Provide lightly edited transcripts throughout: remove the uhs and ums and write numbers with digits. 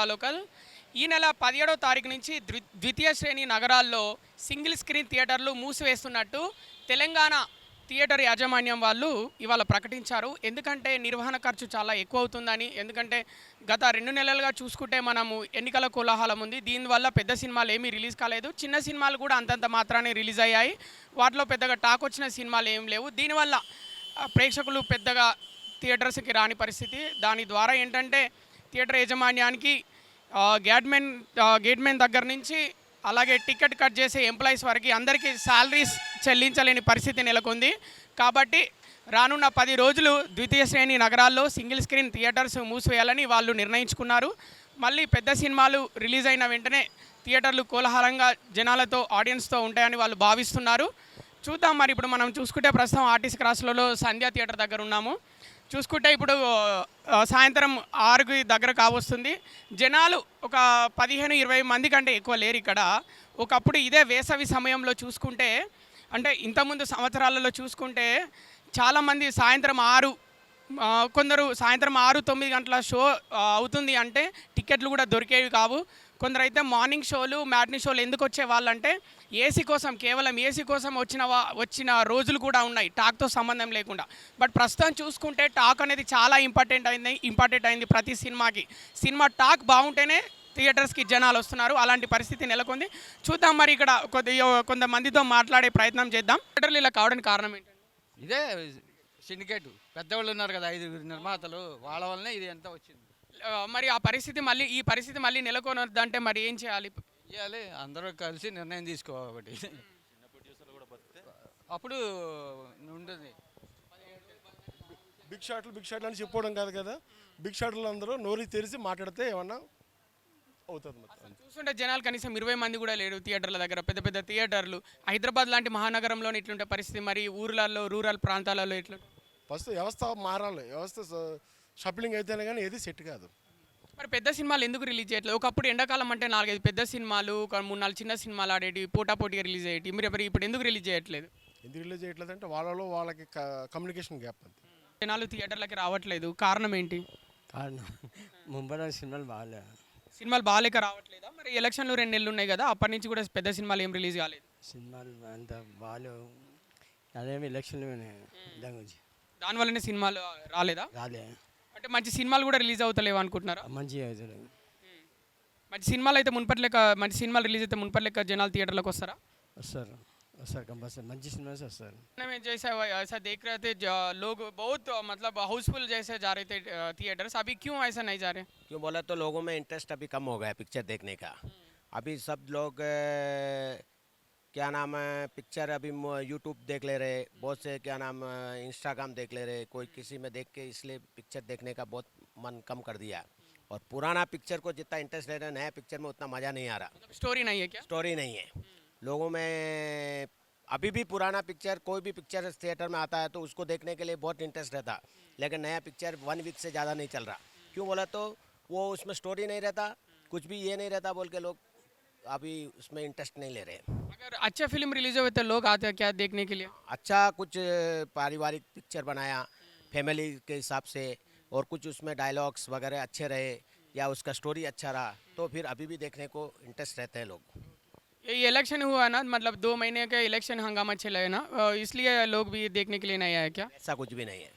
Mega local. ఈ నెల 17వ తారీఖు నుంచి ద్వితీయ శ్రేణి నగరాల్లో సింగిల్ స్క్రీన్ థియేటర్లు మూసివేస్తున్నట్టు తెలంగాణ థియేటర్ యాజమాన్యం వాళ్ళు ఇవాళ ప్రకటించారు. ఎందుకంటే నిర్వహణ ఖర్చు చాలా ఎక్కువ అవుతుందని. ఎందుకంటే గత 2 నెలలుగా చూసుకుంటే మనము ఎన్నికల కోలాహలం ఉంది. దీనివల్ల పెద్ద సినిమాలు ఏమీ రిలీజ్ కాలేదు. చిన్న సినిమాలు కూడా అంతంత మాత్రానే రిలీజ్ అయ్యాయి. వాటిలో పెద్దగా టాక్ వచ్చిన సినిమాలు ఏం లేవు. దీనివల్ల ప్రేక్షకులు పెద్దగా థియేటర్స్కి రాని పరిస్థితి. దాని ద్వారా ఏంటంటే థియేటర్ యాజమాన్యానికి గేట్మెన్ దగ్గర నుంచి అలాగే టికెట్ కట్ చేసే ఎంప్లాయీస్ వరకు అందరికీ శాలరీస్ చెల్లించలేని పరిస్థితి నెలకొంది. కాబట్టి రానున్న 10 రోజులు ద్వితీయ శ్రేణి నగరాల్లో సింగిల్ స్క్రీన్ థియేటర్స్ మూసివేయాలని వాళ్ళు నిర్ణయించుకున్నారు. మళ్ళీ పెద్ద సినిమాలు రిలీజ్ అయిన వెంటనే థియేటర్లు కోలాహలంగా జనాలతో ఆడియన్స్తో ఉంటాయని వాళ్ళు భావిస్తున్నారు. చూద్దాం. మరి ఇప్పుడు మనం చూసుకుంటే ప్రస్తుతం ఆర్టీసీ క్రాస్లలో సంధ్యా థియేటర్ దగ్గర ఉన్నాము. చూసుకుంటే ఇప్పుడు సాయంత్రం 6కి దగ్గర కావస్తుంది. జనాలు ఒక 15-20 మంది కంటే ఎక్కువ లేరు ఇక్కడ. ఒకప్పుడు ఇదే వేసవి సమయంలో చూసుకుంటే, అంటే ఇంతకుముందు సంవత్సరాలలో చూసుకుంటే చాలామంది సాయంత్రం 6 కొందరు సాయంత్రం 6-9 గంటల షో అవుతుంది అంటే టికెట్లు కూడా దొరికేవి కావు. కొందరైతే మార్నింగ్ షోలు మ్యాట్నీ షోలు ఎందుకు వచ్చే వాళ్ళంటే ఏసీ కోసం, కేవలం ఏసీ కోసం వచ్చిన రోజులు కూడా ఉన్నాయి, టాక్తో సంబంధం లేకుండా. బట్ ప్రస్తుతం చూసుకుంటే టాక్ అనేది చాలా ఇంపార్టెంట్ అయింది ప్రతి సినిమాకి. సినిమా టాక్ బాగుంటేనే థియేటర్స్కి జనాలు వస్తున్నారు. అలాంటి పరిస్థితి నెలకొంది. చూద్దాం. మరి ఇక్కడ కొంతమందితో మాట్లాడే ప్రయత్నం చేద్దాం. థియేటర్లు ఇలా కావడానికి కారణం ఏంటంటే ఇదే సిండికేట్ పెద్దవాళ్ళు ఉన్నారు కదా, 5 నిర్మాతలు, వాళ్ళ వల్లనే ఇది ఎంత వచ్చింది. మరి ఈ పరిస్థితి మళ్ళీ నెలకొనొద్దంటే మరి ఏం చేయాలి? అందరూ కలిసి నిర్ణయం తీసుకోవాలి. అప్పుడు ఉంటుంది. బిగ్ షాట్లు అని చెప్పుకోవడం కాదు కదా. బిగ్ షాట్లు అందరూ నోరు తెరిచి మాట్లాడితే ఏమన్నా అవుతుంది. చూస్తుంటే జనాలు కనీసం 20 మంది కూడా లేరు థియేటర్ల దగ్గర. పెద్ద పెద్ద థియేటర్లు హైదరాబాద్ లాంటి మహానగరంలో ఇట్లుంటే పరిస్థితి, మరి ఊర్లలో రూరల్ ప్రాంతాలలో ఇట్లా ఫస్ట్ వ్యవస్థ మారాలి. వ్యవస్థ షఫలింగ్ అయితేనే కానీ ఏది సెట్ కాదు. మరి పెద్ద సినిమాలు ఎందుకు రిలీజ్ చేయట్లేదు? ఒకప్పుడు ఎండాకాలం అంటే 4-5 పెద్ద సినిమాలు, 3-4 చిన్న సినిమాలు ఆడేటి, పోటాపోటీగా రిలీజ్ అయ్యేటి. మరి ఇప్పుడు ఎందుకు రిలీజ్ చేయట్లేదు? ఎందుకు రిలీజ్ చేయట్లేదు అంటే వాళ్ళకి కమ్యూనికేషన్ గ్యాప్ అంతే. జనాలు థియేటర్లకి రావట్లేదు. కారణం ఏంటి? కారణం ముంబైలో సినిమాలు బాగాలేక రావట్లేదా? మరి ఎలక్షన్లు 2 నెలలు ఉన్నాయి కదా, అప్పటి నుంచి కూడా పెద్ద సినిమాలు ఏం రిలీజ్ కాలేదు. సినిమాలు అంత బాగాలేవు. అదేమి ఎలక్షన్లు దాని గురించి దానివల్లనే సినిమాలు రాలేదా? రాలే. అంటే మంచి సినిమాలు కూడా రిలీజ్ అవుతలేవు అనుకుంటున్నారా? మంచిగా అవుతలేవు. మంచి సినిమాలు అయితే మంచి సినిమాలు రిలీజ్ అయితే మున్పటి జనాలు థియేటర్లకు వస్తారా? వస్తారు कंपल्सरी मंची सिनेमा से सर में जैसा ऐसा देख रहे थे लोग बहुत मतलब हाउसफुल जैसे जा रहे थे थिएटर्स, अभी क्यों ऐसा नहीं जा रहे? क्यों बोला तो लोगों में इंटरेस्ट अभी कम हो गया पिक्चर देखने का। अभी सब लोग क्या नाम है पिक्चर अभी यूट्यूब देख ले रहे, बहुत से क्या नाम इंस्टाग्राम देख ले रहे, कोई किसी में देख के, इसलिए पिक्चर देखने का बहुत मन कम कर दिया। और पुराना पिक्चर को जितना इंटरेस्ट ले रहे हैं, नया पिक्चर में उतना मज़ा नहीं आ रहा। स्टोरी नहीं है क्या? स्टोरी नहीं है लोगों में। अभी भी पुराना पिक्चर कोई भी पिक्चर थिएटर में आता है तो उसको देखने के लिए बहुत इंटरेस्ट रहता, लेकिन नया पिक्चर 1 वीक से ज़्यादा नहीं चल रहा। क्यों बोला तो वो उसमें स्टोरी नहीं रहता, कुछ भी ये नहीं रहता बोल के लोग अभी उसमें इंटरेस्ट नहीं ले रहे। अगर अच्छा फिल्म रिलीज हो तो लोग आते हैं क्या देखने के लिए? अच्छा कुछ पारिवारिक पिक्चर बनाया फैमिली के हिसाब से, और कुछ उसमें डायलॉग्स वगैरह अच्छे रहे या उसका स्टोरी अच्छा रहा तो फिर अभी भी देखने को इंटरेस्ट रहते हैं लोग। ये इलेक्शन हुआ ना, मतलब 2 महीने के इलेक्शन हंगामा चला है ना, इसलिए लोग भी देखने के लिए नहीं आए क्या? ऐसा कुछ भी नहीं है,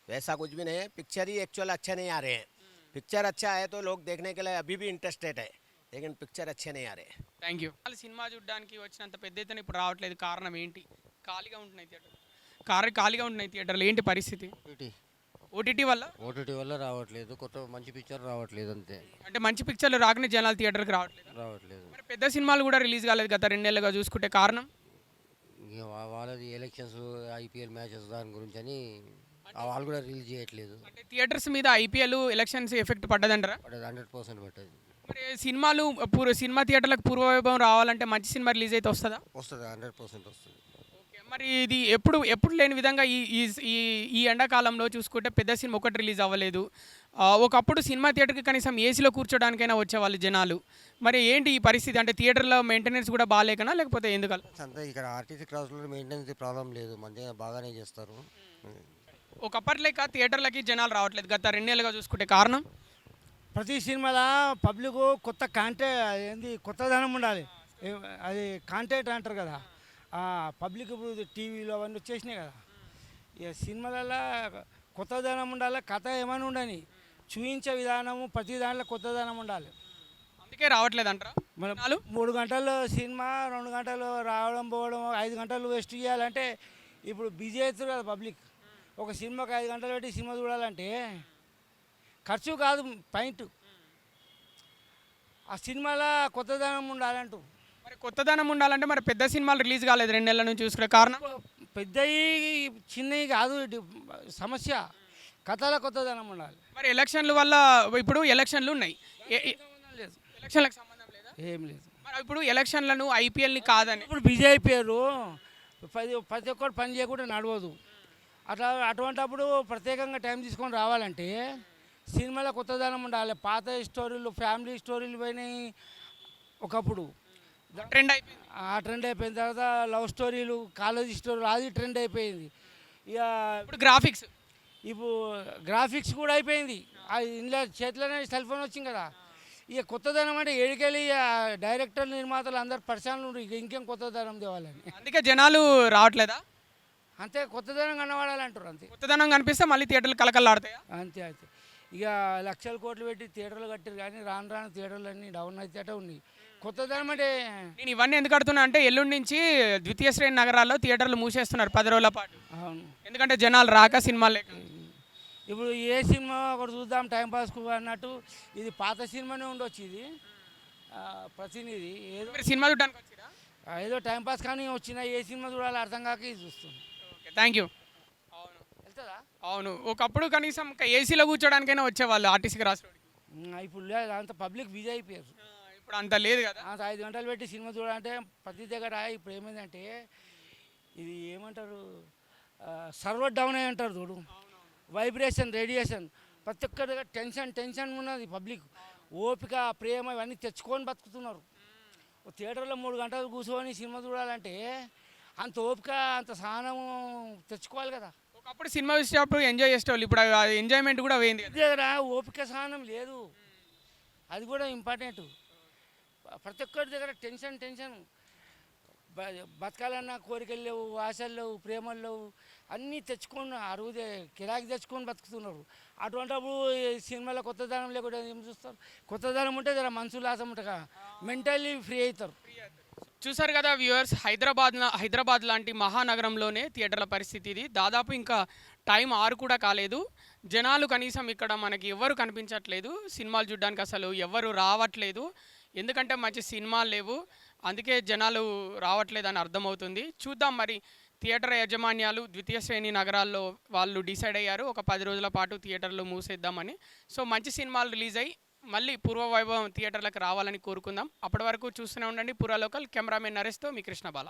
वैसा कुछ भी नहीं है। पिक्चर ही एक्चुअल अच्छे नहीं आ रहे हैं। पिक्चर अच्छा है तो लोग देखने के लिए अभी भी इंटरेस्टेड है, लेकिन पिक्चर अच्छे नहीं आ रहे हैं। Thank you. సినిమా చూడడానికి వచ్చినంత పెద్ద ఎత్తున ఇప్పుడు రావట్లేదు. కారణం ఏంటి? ఖాళీగా ఉంటున్నాయి థియేటర్లు ఏంటి పరిస్థితి? ఓటీటీ వల్ల రావట్లేదు. కొత్త మంచి పిక్చర్ రావట్లేదు అంతే. అంటే మంచి పిక్చర్లు రాకనే జనాలు థియేటర్కి రావట్లేదు. మరి పెద్ద సినిమాలు కూడా రిలీజ్ కాలేదు గత 2 నెలలుగా చూసుకుంటే. కారణం వాళ్ళది ఎలక్షన్స్, ఐపీఎల్ మ్యాచెస్ దాని గురించి అని వాళ్ళు కూడా రిలీజ్ చేయట్లేదు. అంటే థియేటర్స్ మీద ఐపీఎల్ ఎలక్షన్స్ ఎఫెక్ట్ పడ్డదంటారా? 100% పట్టదు. మరి సినిమా థియేటర్లకు పూర్వవైభవం రావాలంటే మంచి సినిమా రిలీజ్ అయితే వస్తుందా? వస్తుంది, 100% వస్తుంది. మరి ఇది ఎప్పుడు లేని విధంగా ఈ ఎండాకాలంలో చూసుకుంటే పెద్ద సినిమా ఒకటి రిలీజ్ అవ్వలేదు. ఒకప్పుడు సినిమా థియేటర్కి కనీసం ఏసీలో కూర్చోడానికైనా వచ్చేవాళ్ళు జనాలు. మరి ఏంటి ఈ పరిస్థితి? అంటే థియేటర్లో మెయింటెనెన్స్ కూడా బాగాలేకనా లేకపోతే ఎందుకలా? అంతే, ఇక్కడ ఆర్టీసీ క్రాస్లో మెయింటెనెన్స్ ప్రాబ్లం లేదు, మంచిగా బాగానే చేస్తారు. ఒకప్పటి లేక థియేటర్లకి జనాలు రావట్లేదు గత 2 నెలలుగా చూసుకుంటే. కారణం ప్రతి సినిమాలో పబ్లిక్ కొత్త ఏంది కొత్తదనం ఉండాలి. అది కాంటెంట్ అంటారు కదా, పబ్లిక్ ఇప్పుడు టీవీలో అవన్నీ వచ్చేసినాయి కదా. ఇక సినిమాలలో కొత్తదనం ఉండాలి, కథ ఏమైనా ఉండని చూపించే విధానము ప్రతి దాంట్లో కొత్తదనం ఉండాలి. అందుకే రావట్లేదు అంటారా? మనం జనాలు 3 గంటలు సినిమా 2 గంటలు రావడం పోవడం 5 గంటలు వేస్ట్ చేయాలంటే ఇప్పుడు బిజీ అవుతారు కదా పబ్లిక్. ఒక సినిమాకి 5 గంటలు పెట్టి సినిమా చూడాలంటే ఖర్చు కాదు పాయింట్, ఆ సినిమాలో కొత్తదనం ఉండాలంటూ. మరి కొత్తదనం ఉండాలంటే మరి పెద్ద సినిమాలు రిలీజ్ కాలేదు 2 నెలల నుంచి చూసుకునే కారణం. పెద్దవి చిన్నవి కాదు సమస్య, కథలో కొత్తదనం ఉండాలి. మరి ఎలక్షన్ల వల్ల ఇప్పుడు ఎలక్షన్లు ఉన్నాయి, లేదు, ఎలక్షన్లకు సంబంధం లేదా? ఏం లేదు. మరి ఇప్పుడు ఎలక్షన్లను ఐపీఎల్ని కాదని ఇప్పుడు బీజేపీ పేరు ప్రతి ఒక్కరు పని చేయకుండా నడవదు. అటువంటప్పుడు ప్రత్యేకంగా టైం తీసుకొని రావాలంటే సినిమాలో కొత్తదనం ఉండాలి. పాత స్టోరీలు ఫ్యామిలీ స్టోరీలు పోయినాయి ఒకప్పుడు, ట్రెండ్ అయిపోయింది. ఆ ట్రెండ్ అయిపోయిన తర్వాత లవ్ స్టోరీలు కాలేజీ స్టోరీలు అది ట్రెండ్ అయిపోయింది. ఇక ఇప్పుడు గ్రాఫిక్స్, ఇప్పుడు గ్రాఫిక్స్ కూడా అయిపోయింది. ఇంట్లో చేతిలోనే సెల్ ఫోన్ వచ్చింది కదా. ఇక కొత్తదనం అంటే ఏడికెళ్ళి డైరెక్టర్లు నిర్మాతలు అందరు పరిశ్రమలు ఉండ్రు. ఇక ఇంకేం కొత్తదనం తేవాలని, అందుకే జనాలు రావట్లేదా? అంతే కొత్తదనం కనబడాలంటారు. అంతే కొత్తదనం కనిపిస్తే మళ్ళీ థియేటర్లు కలకల్లాడతాయా? అంతే అంతే. ఇక లక్షల కోట్లు పెట్టి థియేటర్లు కట్టారు కానీ రాను రాను థియేటర్లు అన్నీ డౌన్ అయితే ఉన్నాయి. కొత్తదనం అంటే నేను ఇవన్నీ ఎందుకు అడుగుతున్నా అంటే ఎల్లుండి నుంచి ద్వితీయ శ్రేణి నగరాల్లో థియేటర్లు మూసేస్తున్నారు 10 రోజుల పాటు. అవును. ఎందుకంటే జనాలు రాక సినిమాలు లేక. ఇప్పుడు ఏ సినిమా ఒకటి చూద్దాం టైంపాస్కు అన్నట్టు ఇది పాత సినిమానే ఉండొచ్చు. ఇది ప్రతినిధి ఏదో మీరు సినిమా చూడడానికి వచ్చిరా? ఏదో టైంపాస్ కానీ వచ్చిన ఏ సినిమా చూడాలో అర్థం కాక ఇది చూస్తుంది. Okay, thank you. అవును వెళ్తుందా? అవును, ఒకప్పుడు కనీసం ఏసీలో కూర్చోడానికైనా వచ్చేవాళ్ళు ఆర్టీసీకి రాసుకోవడానికి. ఇప్పుడు లేదు, అంత పబ్లిక్ బిజీ అయిపోయారు. ఇప్పుడు అంత లేదు కదా. అంత 5 గంటలు పెట్టి సినిమా చూడాలంటే ప్రతి దగ్గర ఇప్పుడు ఏమైందంటే ఇది ఏమంటారు సర్వర్ డౌన్ అయ్యి అంటారు చూడు, వైబ్రేషన్ రేడియేషన్ ప్రతి ఒక్కరి దగ్గర టెన్షన్ ఉన్నది. పబ్లిక్ ఓపిక ప్రేమ ఇవన్నీ తెచ్చుకొని బతుకుతున్నారు. థియేటర్లో 3 గంటలు కూర్చొని సినిమా చూడాలంటే అంత ఓపిక అంత సహనము తెచ్చుకోవాలి కదా. ఒకప్పుడు సినిమా చూసేటప్పుడు ఎంజాయ్ చేసేవాళ్ళు, ఇప్పుడు ఎంజాయ్మెంట్ కూడా పోయింది కదా. దగ్గర ఓపిక సహనం లేదు, అది కూడా ఇంపార్టెంట్. ప్రతి ఒక్కరి దగ్గర టెన్షన్ బతకాలన్న కోరికలు లేవు, ఆశలు లేవు, ప్రేమలు లేవు, అన్నీ తెచ్చుకొని అరువుదే కిరాకి తెచ్చుకొని బతుకుతున్నారు. అటువంటిప్పుడు సినిమాలో కొత్తదనం లేకుండా ఏం చూస్తారు? కొత్తదనం ఉంటే జర మనసు లాసం ఉంటుందా, మెంటల్లీ ఫ్రీ అవుతారు. చూసారు కదా వ్యూవర్స్, హైదరాబాద్ లాంటి మహానగరంలోనే థియేటర్ల పరిస్థితి ఇది. దాదాపు ఇంకా టైం 6 కూడా కాలేదు. జనాలు కనీసం ఇక్కడ మనకి ఎవరు కనిపించట్లేదు, సినిమాలు చూడడానికి అసలు ఎవరు రావట్లేదు. ఎందుకంటే మంచి సినిమాలు లేవు, అందుకే జనాలు రావట్లేదు అని అర్థమవుతుంది. చూద్దాం మరి థియేటర్ యాజమాన్యాలు ద్వితీయ శ్రేణి నగరాల్లో వాళ్ళు డిసైడ్ అయ్యారు ఒక 10 రోజుల పాటు థియేటర్లు మూసేద్దామని. సో మంచి సినిమాలు రిలీజ్ అయ్యి మళ్ళీ పూర్వ వైభవం థియేటర్లకు రావాలని కోరుకుందాం. అప్పటి వరకు చూస్తూనే ఉండండి పురా లోకల్. కెమెరామెన్ నరేష్తో మీ కృష్ణ బాల.